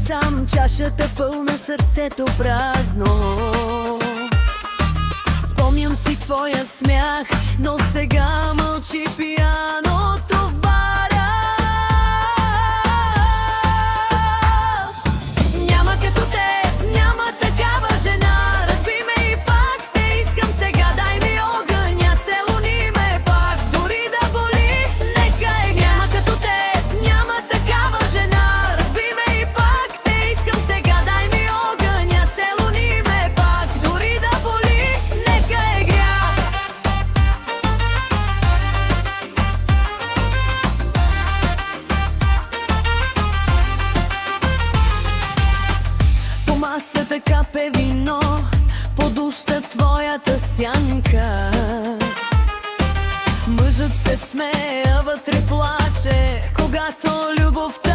сам, чашата пълна, сърцето празно. Спомням си твоя смях, но сега мълчи пияното в бара. Няма като теб, няма такава жена. Разби ме и пак те искам сега, дай ми огъня, целуни ме пак, дори да боли, нека е. Няма като теб, няма такава жена. Разби ме и пак те искам сега, дай ми огъня, целуни ме пак, дори да боли, нека е грях. По масата капе вино, подуща твоята сянка. Мъжът се смее, а вътре плаче, когато любовта